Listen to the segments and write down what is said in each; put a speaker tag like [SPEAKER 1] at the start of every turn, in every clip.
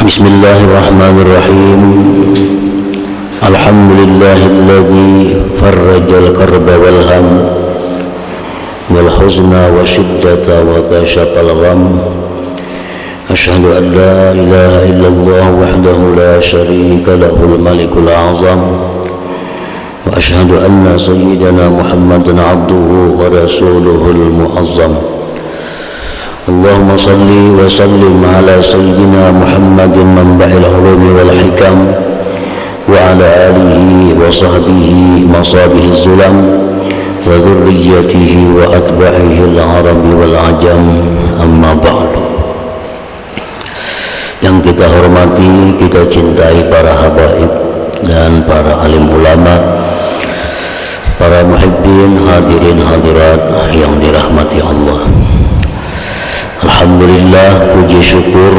[SPEAKER 1] Bismillahirrahmanirrahim. Alhamdulillahilladzi farrajal karba wal ham wal huzna wa syiddata wa kashafal gham. Asyhadu an la ilaha illallah wahdahu la syarika lahul malikul azam. Wa asyhadu anna sayyidana Muhammadan abduhu wa rasuluhul muazzam. Allahumma salli wa sallim ala sayyidina Muhammadin manba'il ulumi wal hikam wa ala alihi wa sahbihi masabihi zulam wa dhurriyyatihi wa atba'ihi al-arabi wal ajam, amma ba'du. Yang kita hormati, kita cintai para habaib dan para alim ulama, para muhibbin, hadirin hadirat yang dirahmati Allah. Alhamdulillah, puji syukur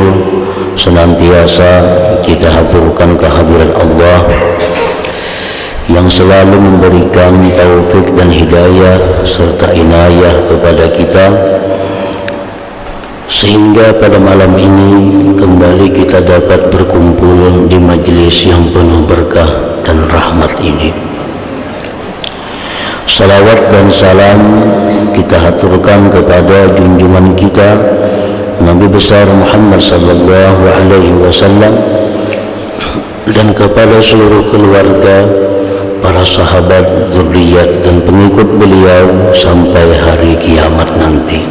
[SPEAKER 1] senantiasa kita haturkan kehadiran Allah yang selalu memberikan taufik dan hidayah serta inayah kepada kita, sehingga pada malam ini kembali kita dapat berkumpul di majelis yang penuh berkah dan rahmat ini. Salawat dan salam kita haturkan kepada junjungan kita Nabi besar Muhammad sallallahu alaihi wasallam dan kepada seluruh keluarga, para sahabat, zuriat dan pengikut beliau sampai hari kiamat nanti.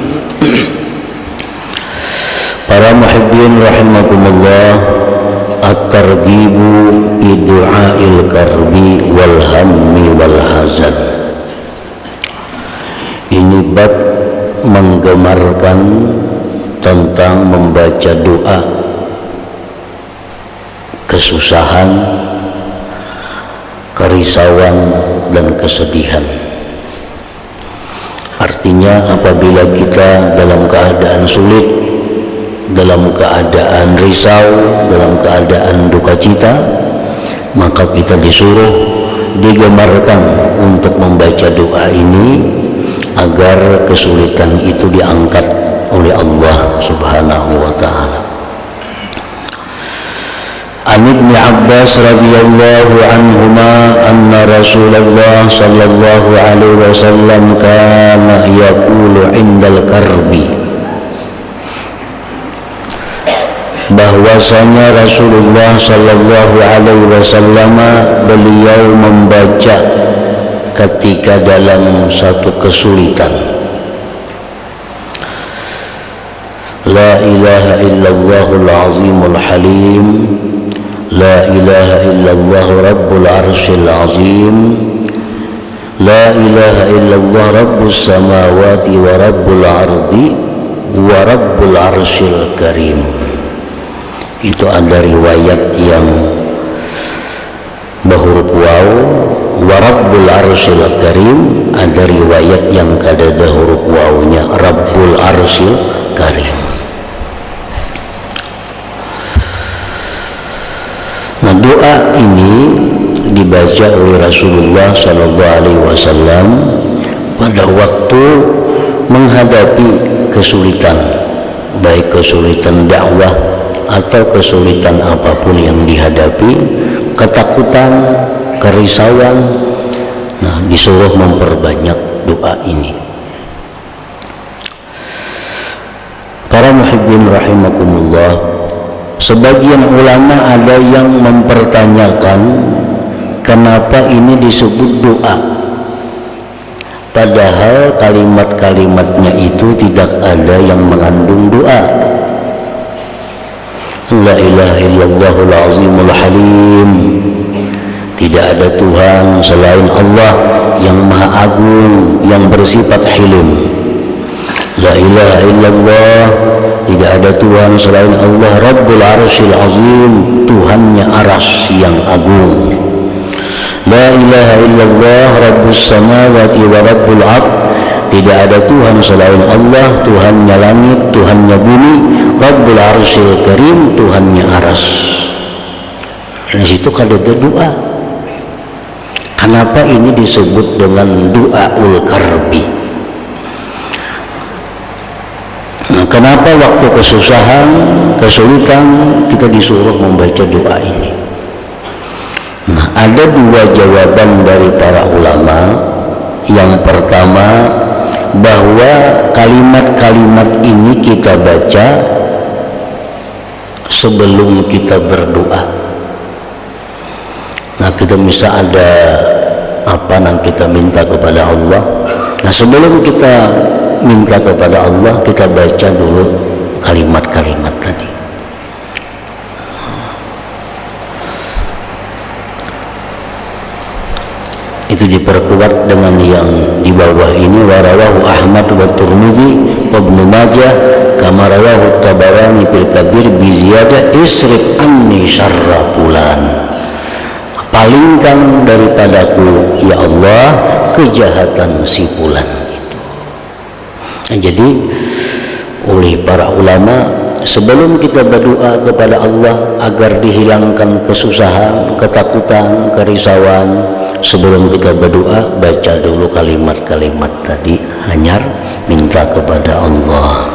[SPEAKER 1] Para muhibbin rahimakumullah, at-targhibu bi du'ail karbi wal hammi wal hazan. Ini bab menggemarkan tentang membaca doa kesusahan, kerisauan dan kesedihan. Artinya apabila kita dalam keadaan sulit, dalam keadaan risau, dalam keadaan duka cita, maka kita disuruh, digemarkan untuk membaca doa ini agar kesulitan itu diangkat oleh Allah Subhanahu wa ta'ala. An Ibni Abbas radhiyallahu anhuma anna Rasulullah sallallahu alaihi wasallam kana yaqulu indal karbi, bahwasanya Rasulullah sallallahu alaihi wasallam beliau membaca ketika dalam satu kesulitan, la ilaha illallahul azimul halim, la ilaha illallah rabbul arsyil azim, la ilaha illallah rabbus samawati wa rabbul ardi wa rabbul arsyil karim. Itu ada riwayat yang berhuruf waw, wa rabbul arsyil karim, ada riwayat yang kadada huruf wawnya, rabbul arsyil karim. Nah, doa ini dibaca oleh Rasulullah sallallahu alaihi wasallam pada waktu menghadapi kesulitan, baik kesulitan dakwah atau kesulitan apapun yang dihadapi, ketakutan, kerisauan. Nah, disuruh memperbanyak doa ini. Para muhibbin rahimakumullah, sebagian ulama ada yang mempertanyakan kenapa ini disebut doa, padahal kalimat-kalimatnya itu tidak ada yang mengandung doa. La ilaha illallahul azimul halim, tidak ada Tuhan selain Allah yang maha agung, yang bersifat hilim. La ilaha illallah, tidak ada Tuhan selain Allah, rabbul arsyil azim, Tuhannya aras yang agung. La ilaha illallah rabbus samawati wa rabbul ard, tidak ada Tuhan selain Allah, Tuhannya langit, Tuhannya bumi, rabbul arsyil karim, Tuhannya aras. Di situ kada ada doa. Kenapa ini disebut dengan doaul karbi? Maka Kenapa waktu kesusahan, kesulitan kita disuruh membaca doa ini? Nah, ada dua jawaban dari para ulama. Yang pertama, bahwa kalimat-kalimat ini kita baca sebelum kita berdoa. Nah, kita bisa ada apa yang kita minta kepada Allah. Nah, sebelum kita minta kepada Allah, kita baca dulu kalimat-kalimat tadi. Itu diperkuat dengan yang di bawah ini, warawahu Ahmad wa Tirmidzi wa Ibnu Majah kama rawahu Tabarani fil Kabir bi ziyadah isrif anni syarra fulan. Palingkan daripadaku ya Allah kejahatan si fulan itu. Nah, jadi oleh para ulama, sebelum kita berdoa kepada Allah agar dihilangkan kesusahan, ketakutan, kerisauan, sebelum kita berdoa baca dulu kalimat-kalimat tadi, hanya minta kepada Allah.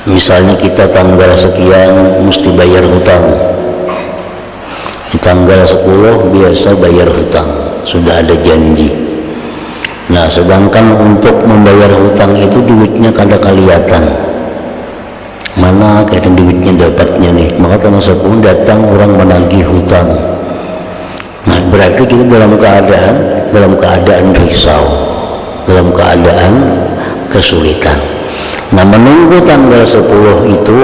[SPEAKER 1] Misalnya kita tanggal sekian mesti bayar hutang, di tanggal 10 biasa bayar hutang, sudah ada janji. Nah, sedangkan untuk membayar hutang itu duitnya kada kelihatan, mana kayak duitnya dapatnya nih, maka tanggal 10 datang orang menagih hutang. Nah, berarti kita dalam keadaan risau, dalam keadaan kesulitan. Nah, menunggu tanggal 10 itu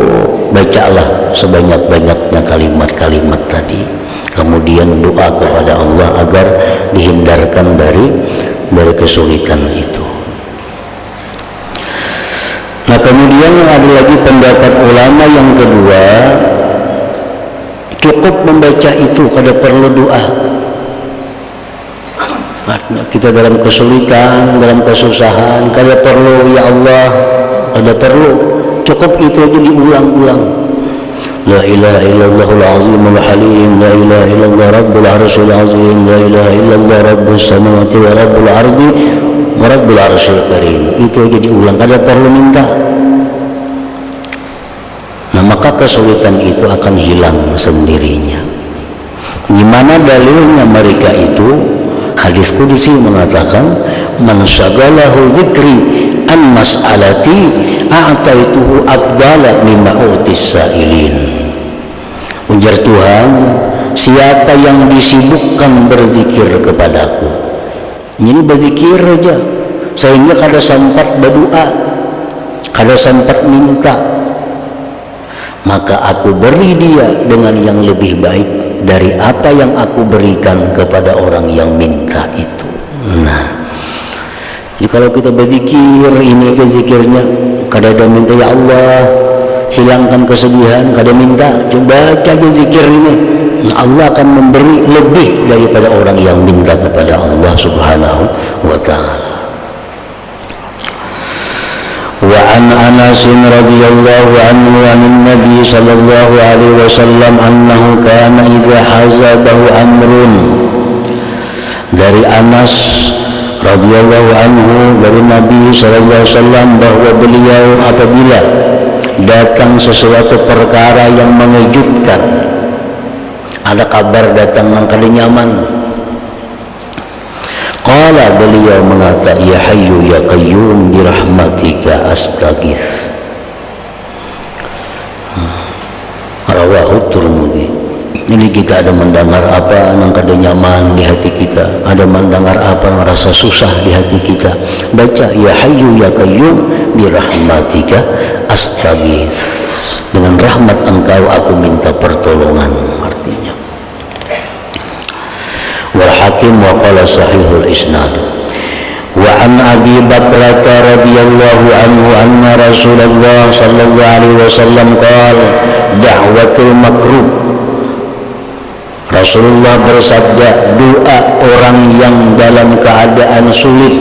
[SPEAKER 1] bacalah sebanyak-banyaknya kalimat-kalimat tadi. Kemudian doa kepada Allah agar dihindarkan dari kesulitan itu. Nah, kemudian ada lagi pendapat ulama yang kedua, cukup membaca itu, kada perlu doa. Artinya kita dalam kesulitan, dalam kesusahan, kada perlu ya Allah, kada perlu, cukup itu aja diulang-ulang. La ilaha illallahul azimul halim, la ilaha illallah rabbul arsyil azim, la ilaha illallah rabbus samawati wa rabbul ardi wa rabbul arsyil karim. Itu aja diulang, kada perlu minta. Nah, maka kesulitan itu akan hilang sendirinya. Gimana dalilnya mereka itu? Hadis qudsi mengatakan, man syagalahu dzikri an mas'alati a'taituhu abdala mimma utis sa'ilin. Ujar Tuhan, siapa yang disibukkan berzikir kepadaku, ini berzikir aja sehingga kada sempat berdoa, kada sempat minta, maka aku beri dia dengan yang lebih baik dari apa yang aku berikan kepada orang yang minta itu. Nah, jadi kalau kita berzikir, ini berzikirnya kada ada minta ya Allah hilangkan kesedihan, kada minta, coba baca zikir ini, Allah akan memberi lebih daripada orang yang minta kepada Allah Subhanahu wa ta'ala. Wa an Anas radhiyallahu anhu anin Nabi sallallahu alaihi wasallam annahu kana idza hazabahu amrun. Dari Anas radhiyallahu anhu dari Nabi sallallahu alaihi wasallam bahwa beliau apabila datang sesuatu perkara yang mengejutkan, ada kabar datang yang kada nyaman, qala beliau mengata ya hayyu ya qayyum birahmatika astaghits. Rawahu Tirmidzi. Jadi kita ada mendengar apa yang kada nyaman di hati kita, ada mendengar apa yang rasa susah di hati kita, baca ya hayyu ya qayyum birahmatika astaghits. Dengan rahmat engkau aku minta pertolongan, artinya. Wal Hakim wa qala sahihul isnad. Wa an Abi Bakrah radhiyallahu anhu anna Rasulullah sallallahu alaihi wasallam qala da'watul makrub. Rasulullah bersabda, doa orang yang dalam keadaan sulit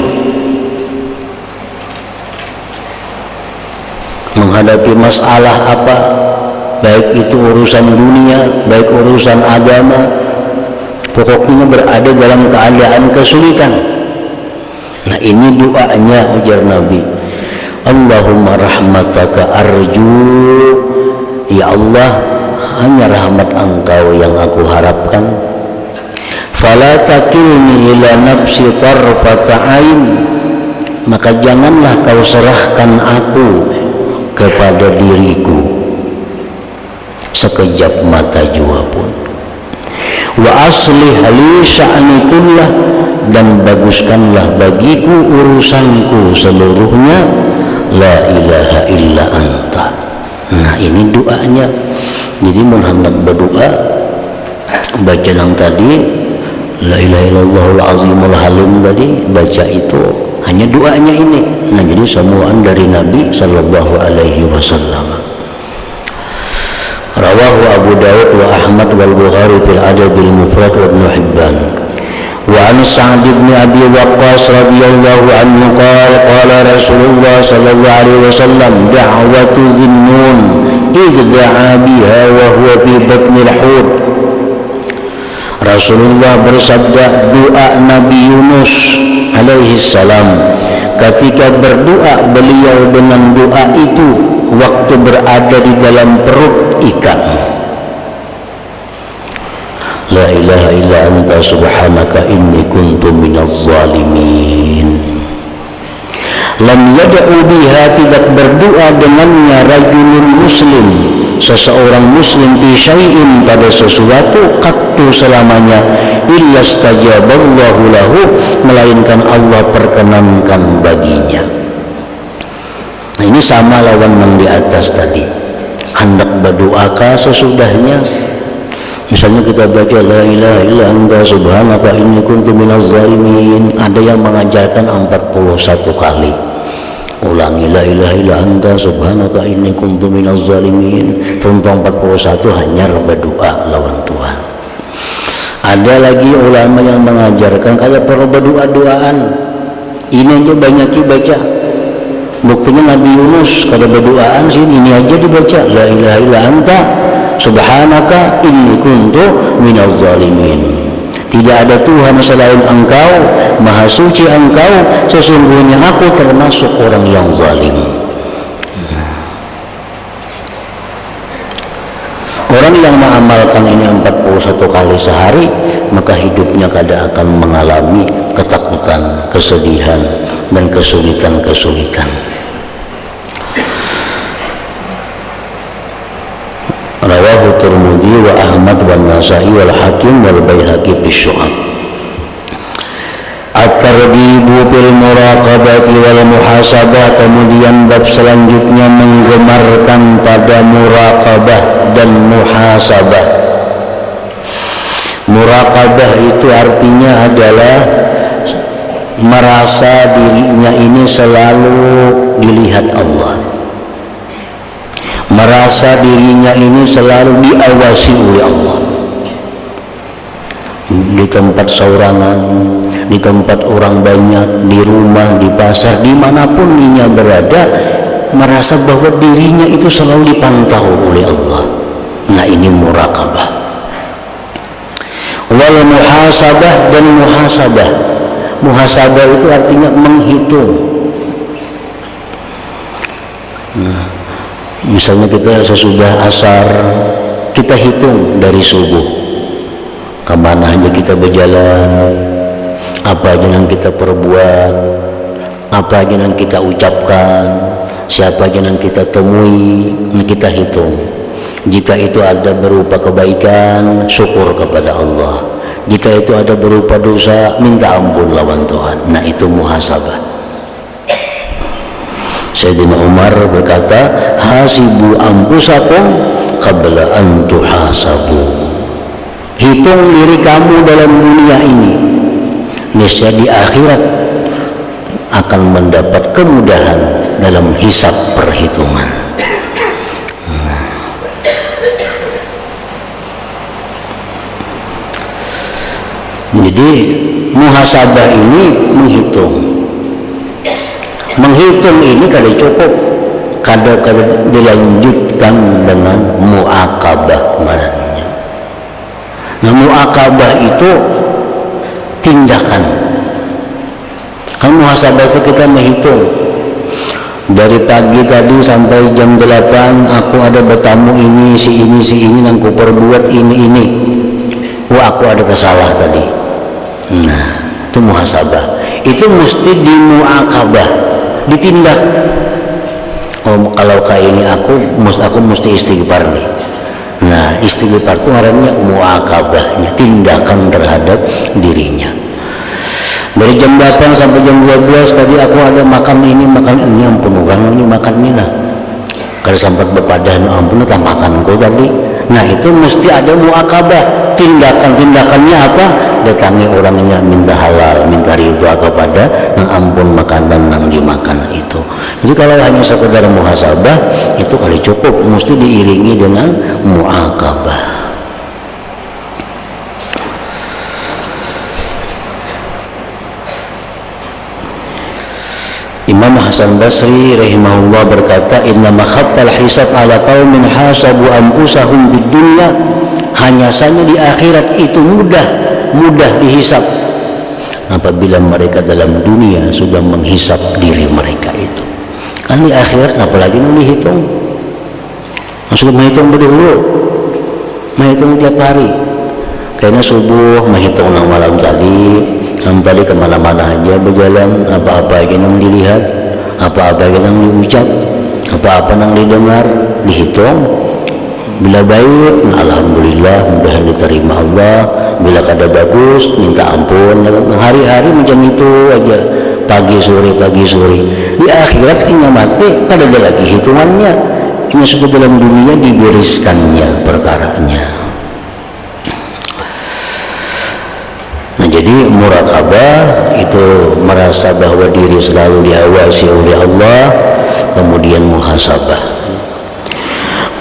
[SPEAKER 1] menghadapi masalah apa, baik itu urusan dunia, baik urusan agama, pokoknya berada dalam keadaan kesulitan. Nah, ini doanya ujar Nabi, Allahumma rahmataka arju, ya Allah hanya rahmat engkau yang aku harapkan. Fala takilni ila nafsi tarfata ain, maka janganlah kau serahkan aku kepada diriku sekejap mata jua pun. Wa aslih li sya'ni kullah, dan baguskanlah bagiku urusanku seluruhnya. La ilaha illa anta. Nah ini doanya. Jadi Muhammad berdoa baca yang tadi la ilaha illallahul azimul halim tadi, baca itu hanya doanya ini. Nah jadi samuan dari Nabi sallallahu alaihi wasallam. Rawahu Abu Dawud wa Ahmad wal Bukhari fil Adabil Mufrad wa Ibnu Hibban. Wa an Sa'd bin Abi Waqqas radhiyallahu anhu qala Rasulullah sallallahu alaihi wasallam da'watu Zinnun iz da'a biha wa huwa fi batnil hud. Rasulullah bersabda, doa Nabi Yunus alaihi salam ketika berdoa beliau dengan doa itu waktu berada di dalam perut ikan. La ilaha illa anta subhanaka inni kuntu minaz zalimin. Lam yad'u biha, tidak berdoa dengannya rajulun muslim, seseorang muslim, bi syai'in, pada sesuatu, qattu selamanya, illa stajaballahu lahu, melainkan Allah perkenankan baginya. Nah ini sama lawan yang di atas tadi. Hendak berdoakah sesudahnya? Misalnya kita baca la ilaha illa anta subhanaka inni kuntu minaz zalimin, ada yang mengajarkan 41 kali. Ulangi la ilaha illa anta subhanaka inni kuntu minaz zalimin, tumpang 41 hanya berdoa lawan Tuhan. Ada lagi ulama yang mengajarkan kalau perlu berdoa-doaan ini aja banyak baca. Buktinya Nabi Yunus kalau berdoaan sini ini aja dibaca la ilaha illa anta subhanaka inni kuntu minaz zalimin. Tidak ada Tuhan selain engkau, maha suci engkau, sesungguhnya aku termasuk orang yang zalim. Orang yang mengamalkan ini 41 kali sehari, maka hidupnya kada akan mengalami ketakutan, kesedihan, dan kesulitan-kesulitan. Rawahu Tirmidzi wa Ahmad wa Nasa'i wal Hakim wal Baihaqi fi Syu'ab. At-tarbibu fil muraqabati wal muhasabah, kemudian bab selanjutnya menggemarkan pada muraqabah dan muhasabah. Muraqabah itu artinya adalah merasa dirinya ini selalu dilihat Allah, merasa dirinya ini selalu diawasi oleh Allah. Di tempat saurangan, di tempat orang banyak, di rumah, di pasar, dimanapun dirinya berada, merasa bahwa dirinya itu selalu dipantau oleh Allah. Nah ini muraqabah. Wal muhasabah dan muhasabah. Muhasabah itu artinya menghitung. Nah, misalnya kita sesudah asar, kita hitung dari subuh kemana aja kita berjalan, apa aja yang kita perbuat, apa aja yang kita ucapkan, siapa aja yang kita temui, kita hitung. Jika itu ada berupa kebaikan, syukur kepada Allah. Jika itu ada berupa dosa, minta ampun lawan Tuhan. Nah itu muhasabah. Sayyidina Umar berkata, hasibu anfusakum qabla an tuhasabu. Hitung diri kamu dalam dunia ini, niscaya di akhirat akan mendapat kemudahan dalam hisab perhitungan. Jadi muhasabah ini menghitung. Menghitung ini kada cukup, kada dilanjutkan dengan muakabah namanya. Nah muakabah itu tindakan. Kan muhasabah itu kita menghitung Dari pagi tadi sampai jam 8 aku ada bertamu ini, si ini yang ku perbuat ini. Wah, aku ada kesalah tadi. Nah, itu muhasabah. Itu mesti dimuakabah, ditindak. Oh, kalau kayak ini aku mesti istighfar nih. Nah, istighfar itu artinya muakabahnya, tindakan terhadap dirinya. Dari jam 8 sampai jam 12 tadi aku ada makan ini, ampun orang ini makan ini lah. Kalau sempat berpadan, ampun tak makanku tadi. Nah, itu mesti ada muakabah. Tindakannya apa? Datangi orangnya, minta halal, minta ridha kepada yang ampun makanan yang dimakan itu. Jadi kalau hanya sekedar muhasabah itu kali cukup, mesti diiringi dengan muakabah. Imam Hasan Basri rahimahullah berkata, inna makhaffal hisab ala qaumin hasabu anfusahum bid dunya, hanya saja di akhirat itu mudah dihisab apabila mereka dalam dunia sudah menghisab diri mereka itu. Kan di akhirat apalagi mau dihitung, sudah menghitung berdahulu, menghitung tiap hari, kayaknya subuh menghitung malam tadi, sampai kemana-mana aja berjalan, apa-apa yang dilihat, apa-apa yang diucap, apa-apa yang didengar, dihitung. Bila baik, alhamdulillah, mudah diterima Allah. Bila kada bagus, minta ampun. Hari-hari macam itu aja, pagi sore. Di akhirat ini mati, kada ada lagi hitungannya. Ini sudah dalam dunia dibereskannya perkaranya. Nah, jadi muraqabah itu merasa bahwa diri selalu diawasi oleh Allah, kemudian muhasabah.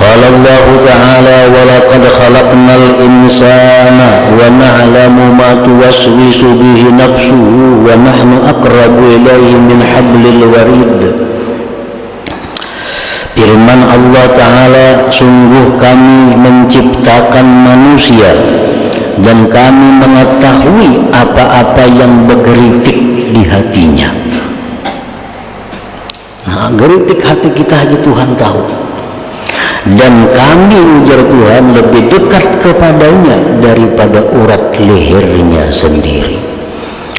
[SPEAKER 1] Qala Allah Ta'ala wa laqad khalaqnal insana wa na'lamu ma tuwaswisu bihi nafsuhu wa nahnu aqrabu ilayhi min hablil warid. Firman Allah Ta'ala, sungguh kami menciptakan manusia dan kami mengetahui apa-apa yang bergeritik di hatinya. Nah, geritik hati kita aja Tuhan tahu. Dan kami, ujar Tuhan, lebih dekat kepadanya daripada urat lehernya sendiri.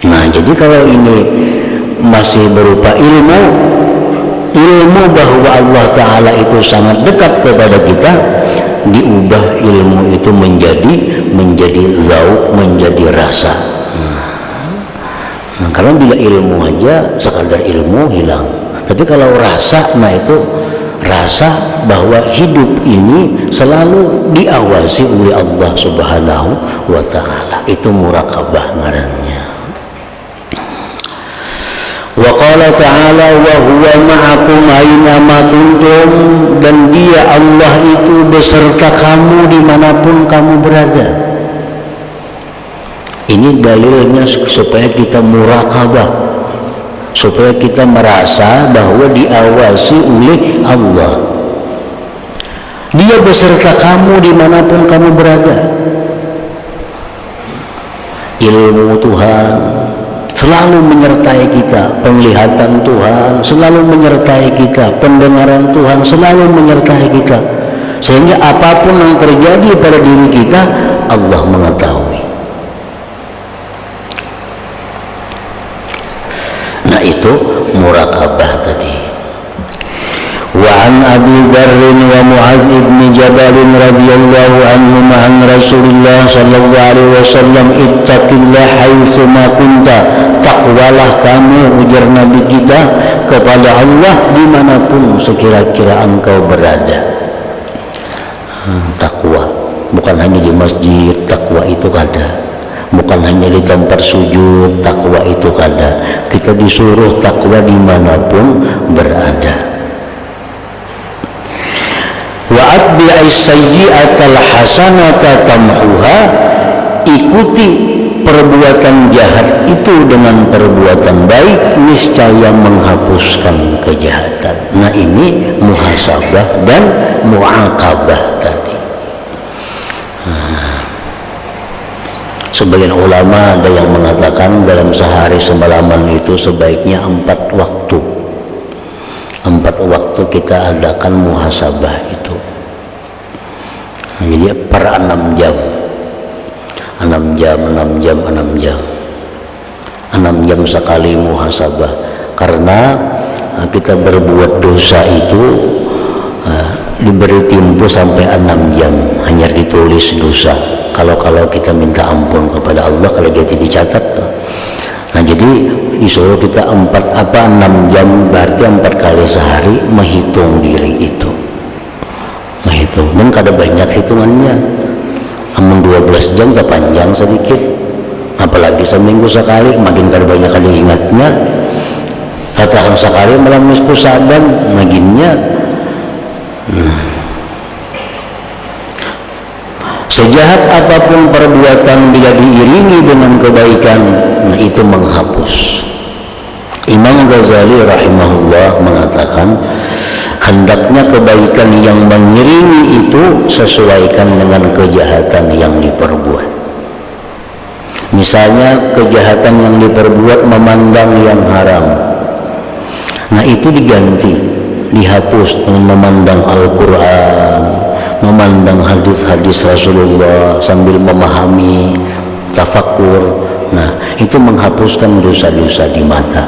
[SPEAKER 1] Nah, jadi kalau ini masih berupa ilmu bahwa Allah Ta'ala itu sangat dekat kepada kita, diubah ilmu itu menjadi zauk, menjadi rasa. Nah, karena bila ilmu aja sekadar ilmu hilang, tapi kalau rasa, nah itu rasa bahwa hidup ini selalu diawasi oleh Allah Subhanahu wa Ta'ala. Itu muraqabah ngarannya. Wa qala ta'ala wa huwa ma'akum aina ma kuntum, dan dia Allah itu beserta kamu dimanapun kamu berada. Ini dalilnya supaya kita muraqabah, supaya kita merasa bahwa diawasi oleh Allah. Dia beserta kamu dimanapun kamu berada. Ilmu Tuhan selalu menyertai kita, penglihatan Tuhan selalu menyertai kita, pendengaran Tuhan selalu menyertai kita, sehingga apapun yang terjadi pada diri kita Allah mengetahui. Nah, itu muraqabah tadi. Wa an Abi Dzar wa Mu'adz bin Jabal radhiyallahu anhuma an Rasulillah sallallahu alaihi wasallam, ittaqillah haitsu ma kunta, takwalah kamu, ujar Nabi kita, kepada Allah dimanapun sekira-kira engkau berada. Takwa bukan hanya di masjid, takwa itu kada. Bukan hanya di tempat sujud, takwa itu kada. Kita disuruh takwa dimanapun berada. Wa atbi'is sayyi'atal hasanata tamhuha, ikuti perbuatan jahat itu dengan perbuatan baik, niscaya menghapuskan kejahatan. Nah, ini muhasabah dan mu'aqabah tadi. Sebagian ulama ada yang mengatakan dalam sehari semalaman itu sebaiknya 4 waktu 4 waktu kita adakan muhasabah itu. Nah, jadi per 6 jam 6 jam sekali muhasabah, karena kita berbuat dosa itu diberi tempo sampai 6 jam hanya ditulis dosa. Kalau kita minta ampun kepada Allah, kalau jadi dicatat. Nah, jadi disuruh kita 6 jam, berarti 4 kali sehari menghitung diri itu. Menghitung, dan kada banyak hitungannya. Amun 12 jam tak panjang sedikit, apalagi seminggu sekali makin kada banyak kali ingatnya. Katakan sekali malam nisfu Sa'ban maginnya. Sejahat apapun perbuatan bila diiringi dengan kebaikan, nah itu menghapus. Imam Ghazali rahimahullah mengatakan, hendaknya kebaikan yang mengiringi itu sesuaikan dengan kejahatan yang diperbuat. Misalnya kejahatan yang diperbuat memandang yang haram, nah itu diganti, dihapus dengan memandang Al-Quran, memandang hadis-hadis Rasulullah sambil memahami, tafakur. Nah, itu menghapuskan dosa-dosa di mata.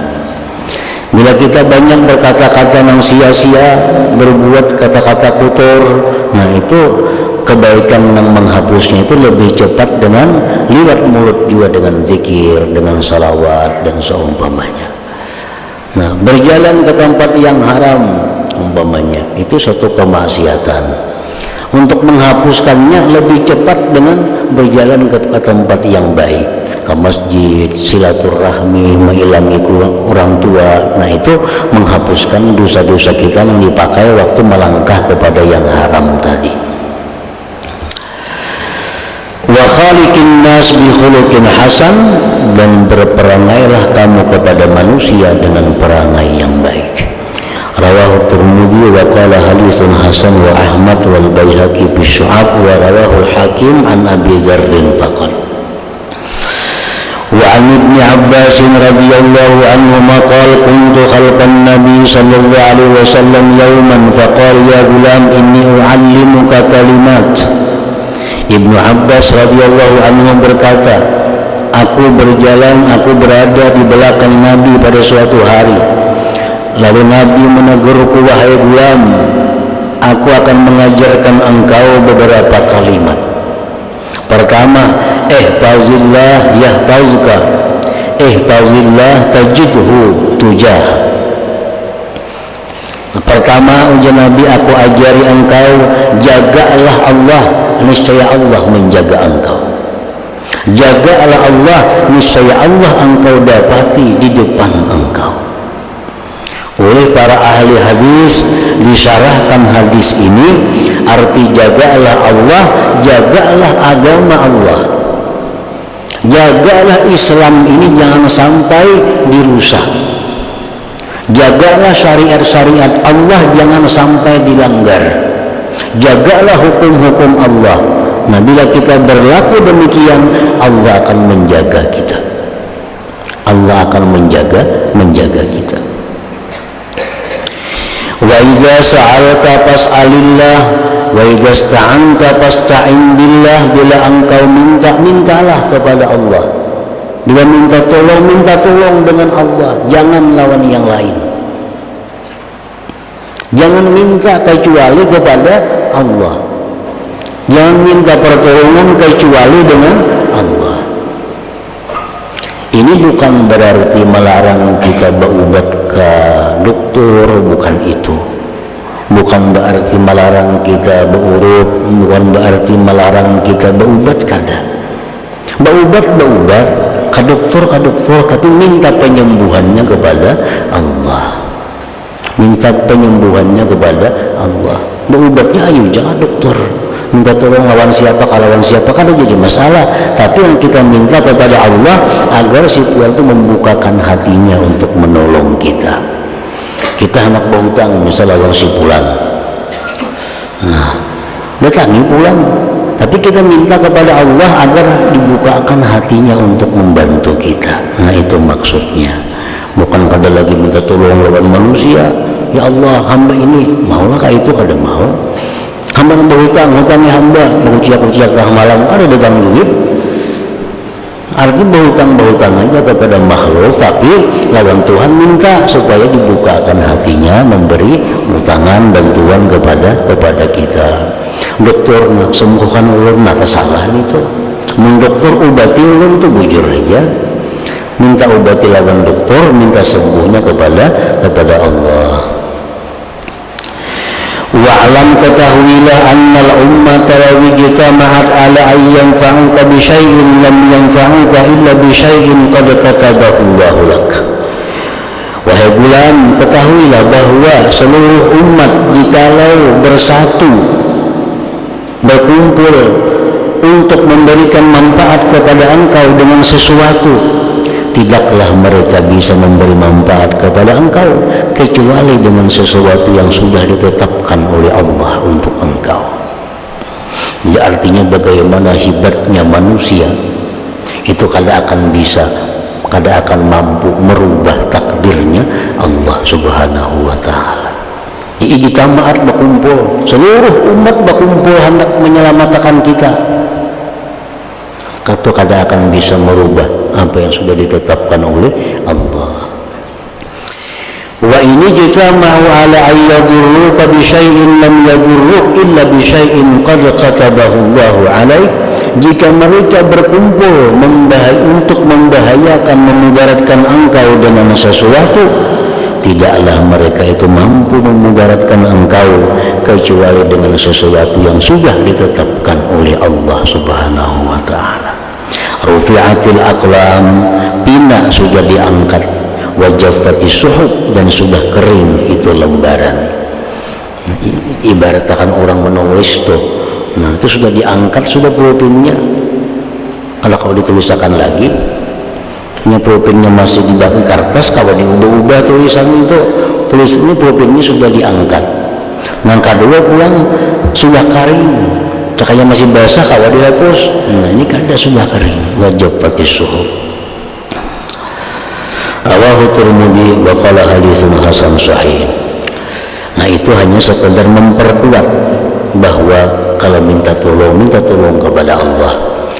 [SPEAKER 1] Bila kita banyak berkata-kata yang sia-sia, berbuat kata-kata kotor, nah itu kebaikan yang menghapusnya itu lebih cepat dengan liwat mulut juga, dengan zikir, dengan salawat dan seumpamanya. Nah, berjalan ke tempat yang haram umpamanya itu suatu kemaksiatan. Untuk menghapuskannya lebih cepat dengan berjalan ke tempat yang baik, ke masjid, silaturahmi, mengilangi orang tua. Nah, itu menghapuskan dosa-dosa kita yang dipakai waktu melangkah kepada yang haram tadi. Wa khaliqin nas bi khuluqin hasan, dan berperangailah kamu kepada manusia dengan perangai yang baik. Rawahu Tirmidzi wa qala haditsun hasan wa Ahmad wal Baihaqi bi Syu'ab wa rawahu al-Hakim an Abi Dzarrin faqala. Wa an Ibnu Abbas radhiyallahu anhuma qala kuntu khalqan Nabi sallallahu alaihi wasallam yawman faqala ya gulam inni u'allimuka kalimat. Ibnu Abbas radhiyallahu anhu berkata, aku berada di belakang Nabi pada suatu hari. Lalu Nabi menegurku, wahai gulam, aku akan mengajarkan engkau beberapa kalimat. Pertama, ihfazillah yahfazka, ihfazillah tajidhu tujah. Pertama, ujian Nabi, aku ajari engkau, jagalah Allah, niscaya Allah menjaga engkau. Jagalah Allah, niscaya Allah engkau dapati di depan engkau. Oleh para ahli hadis disyarahkan hadis ini, arti jagalah Allah, jagalah agama Allah, jagalah Islam ini jangan sampai dirusak, jagalah syariat-syariat Allah jangan sampai dilanggar, jagalah hukum-hukum Allah. Nah, bila kita berlaku demikian, Allah akan menjaga kita, Allah akan menjaga kita. Wa idza sa'alta fas'alillah wa idza ista'anta fasta'in billah. Bila engkau mintalah kepada Allah. Bila minta tolong dengan Allah, jangan lawan yang lain. Jangan minta kecuali kepada Allah. Jangan minta pertolongan kecuali dengan Allah. Ini bukan berarti melarang kita berobat ke dokter, bukan itu. Bukan berarti melarang kita beurut, bukan berarti melarang kita berobat kada. Berobat ke dokter, tapi minta penyembuhannya kepada Allah. Minta penyembuhannya kepada Allah. Berobatnya ayo jangan dokter. Minta tolong lawan siapa kan jadi masalah. Tapi yang kita minta kepada Allah agar si Tuhan itu membukakan hatinya untuk menolong kita. Kita anak berhutang misalnya lawan si Fulan, nah datangi pulang, tapi kita minta kepada Allah agar dibukakan hatinya untuk membantu kita. Nah, itu maksudnya bukan kada lagi minta tolong lawan manusia. Ya Allah, hamba ini maulah kah itu kada mau. Hamba nambah hutangnya hamba menguciak-uciak tengah malam ada datang duit. Artinya berhutang aja kepada makhluk, tapi lawan Tuhan minta supaya dibukakan hatinya memberi hutangan bantuan kepada kita. Dokter nak sembuhkan ulun, nak kesalahan itu. Mendokter obati ulun tuh bujur aja. Minta obati lawan dokter, minta sembuhnya kepada Allah. Wa'lam ketahuilah annal ummata law ijtama'at ala an yanfa'uka bi syai'in lam yanfa'uka illa bi syai'in qad katabahu Allahu lak. Wahai gulam, ketahuilah bahwa seluruh umat jikalau bersatu berkumpul untuk memberikan manfaat kepada engkau dengan sesuatu, tidaklah mereka bisa memberi manfaat kepada engkau kecuali dengan sesuatu yang sudah ditetapkan oleh Allah untuk engkau. Jadi artinya bagaimana hebatnya manusia itu kada akan mampu merubah takdirnya Allah Subhanahu wa ta'ala. Ijtamaat berkumpul, seluruh umat berkumpul hendak menyelamatkan kita, itu kada akan bisa merubah apa yang sudah ditetapkan oleh Allah. Wa ini jitama'u ala ayyadurruka bi syai'in lam yadurruk illa bi syai'in qad katabahu Allahu alaik. Jika mereka berkumpul untuk membahayakan, memudaratkan engkau dengan sesuatu, tidaklah mereka itu mampu memudaratkan engkau kecuali dengan sesuatu yang sudah ditetapkan oleh Allah Subhanahu wa ta'ala. Rufi'atil aqlam, pina sudah diangkat, wajafati suhub, dan sudah kering itu lembaran. Ibaratkan orang menulis tuh, nah itu sudah diangkat, sudah pulpennya. Kalau ditulisakan lagi, ini pulpennya masih di bawah kertas, kalau diubah-ubah tulisan itu, tulisannya pulpennya sudah diangkat. Nah kedua pulang sudah kering, cakanya masih basah kalau dihapus. Nah ini kada sudah kering, wajib pati suhu. Rawahu Tirmidzi wa qala haditsun hasan sahih. Nah itu hanya sekedar memperkuat bahwa kalau minta tolong kepada Allah,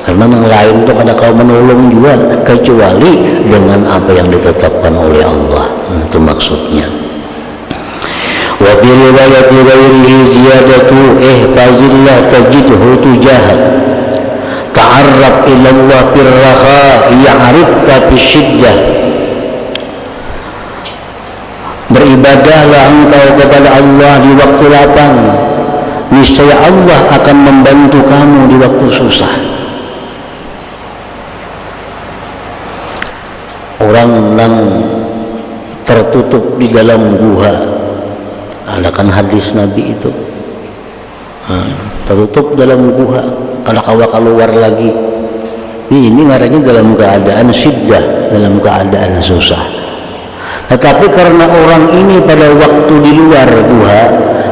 [SPEAKER 1] karena yang lain itu kada kau menolong juga kecuali dengan apa yang ditetapkan oleh Allah. Itu maksudnya. Wa fi riwayati ghairihi ziyadatu ihfazillah tajidhu tujahak, ta'arrab ila Allah birraha ya'rifka bisyiddah. Beribadahlah engkau kepada Allah di waktu lapang, niscaya Allah akan membantu kamu di waktu susah. Orang yang tertutup di dalam gua, ada kan hadis Nabi itu, tertutup dalam gua, kalau keluar lagi, ini ngarannya dalam keadaan syiddah, dalam keadaan susah. Tetapi karena orang ini pada waktu di luar gua,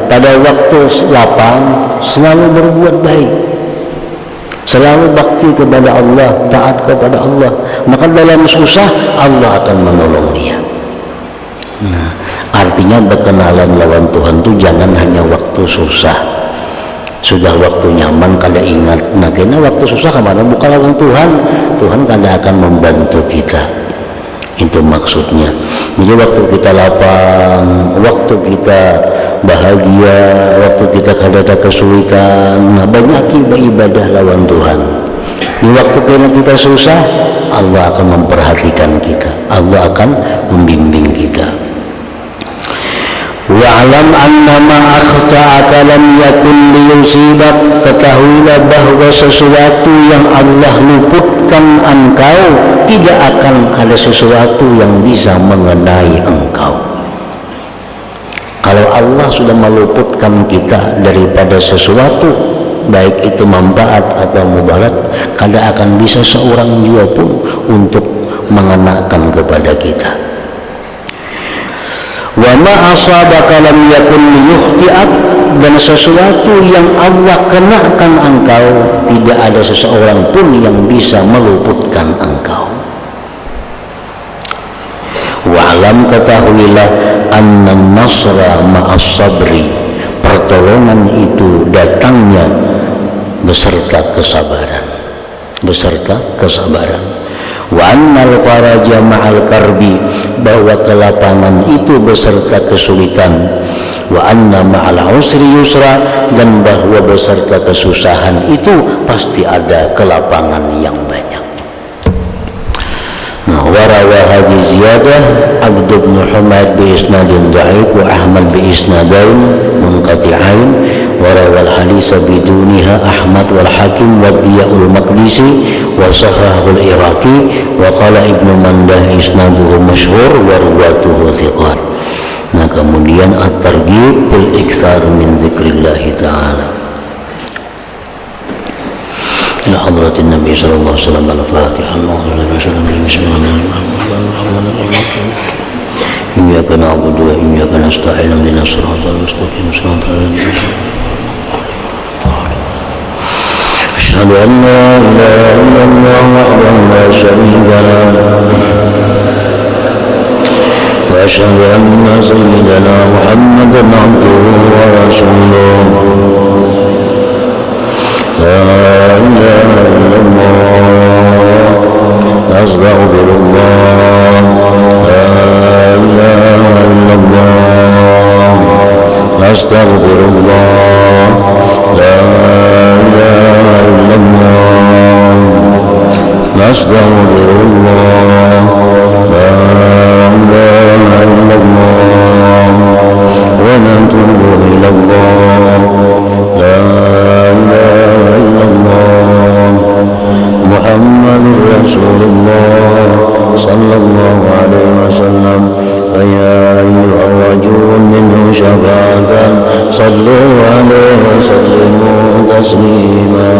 [SPEAKER 1] pada waktu lapang, selalu berbuat baik, selalu bakti kepada Allah, taat kepada Allah, maka dalam susah Allah akan menolong dia. Nah, artinya berkenalan lawan Tuhan itu jangan hanya waktu susah. Sudah waktu nyaman kada ingat, nah kena waktu susah kemana bukan lawan Tuhan, Tuhan kada akan membantu kita. Itu maksudnya. Jadi waktu kita lapang, waktu kita bahagia, waktu kita kada ada kesulitan, nah banyak ibadah lawan Tuhan. Di waktu kita susah, Allah akan memperhatikan kita, Allah akan membimbing kita. Wa'lam anna ma akhta'aka lam yakun liyusibak, ketahuilah bahwa sesuatu yang Allah luputkan engkau, tidak akan ada sesuatu yang bisa mengenai engkau. Kalau Allah sudah meluputkan kita daripada sesuatu, baik itu manfaat atau mudarat, kada akan bisa seorang juga pun untuk mengenakan kepada kita. Wa ma asabaka lam yakun liyukhti'ak, dan sesuatu yang Allah kenakan engkau, tidak ada seseorang pun yang bisa meluputkan engkau. Wa Wa'lam, ketahuilah, anna nasra ma'as sabri, pertolongan itu datangnya beserta kesabaran, beserta kesabaran. Wa annal faraja ma'al karbi, bahwa kelapangan itu beserta kesulitan. Wa anna ma'al usri yusra, dan bahwa beserta kesusahan itu pasti ada kelapangan yang banyak. Nah, warawa hadhi ziyadah Abd bin Humaid bi isnadin dha'if wa Ahmad bi isnadain munqati'ain, warawa al-hadisa biduniha Ahmad wal Hakim wa Diya'ul Maqdisi wa sahahul Iraqi, wa qala Ibnu Mandah isnaduhu masyhur wa ruwatuhu thiqat. Nah, kemudian at-targhib bil iksar min zikrillah ta'ala. Ila hadratin Nabi sallallahu alaihi wasallam. Al-Fatihah. Iyyaka na'budu wa iyyaka nasta'in. Ihdinas siratal mustaqim. Shiratal ladzina أشهد أن لا إله إلا الله وحده لا شريك له وأشهد أن سيدنا محمدا عبده ورسوله لا إله إلا الله أستغفر الله لا إله إلا الله أستغفر الله لا إله إلا الله أستغفر الله لا إله إلا الله ونتوب إلى الله لا إله إلا الله محمد رسول الله صلى الله عليه وسلم. فيا أيها الرجل منه شفاعة صلوا عليه وسلموا تسليما.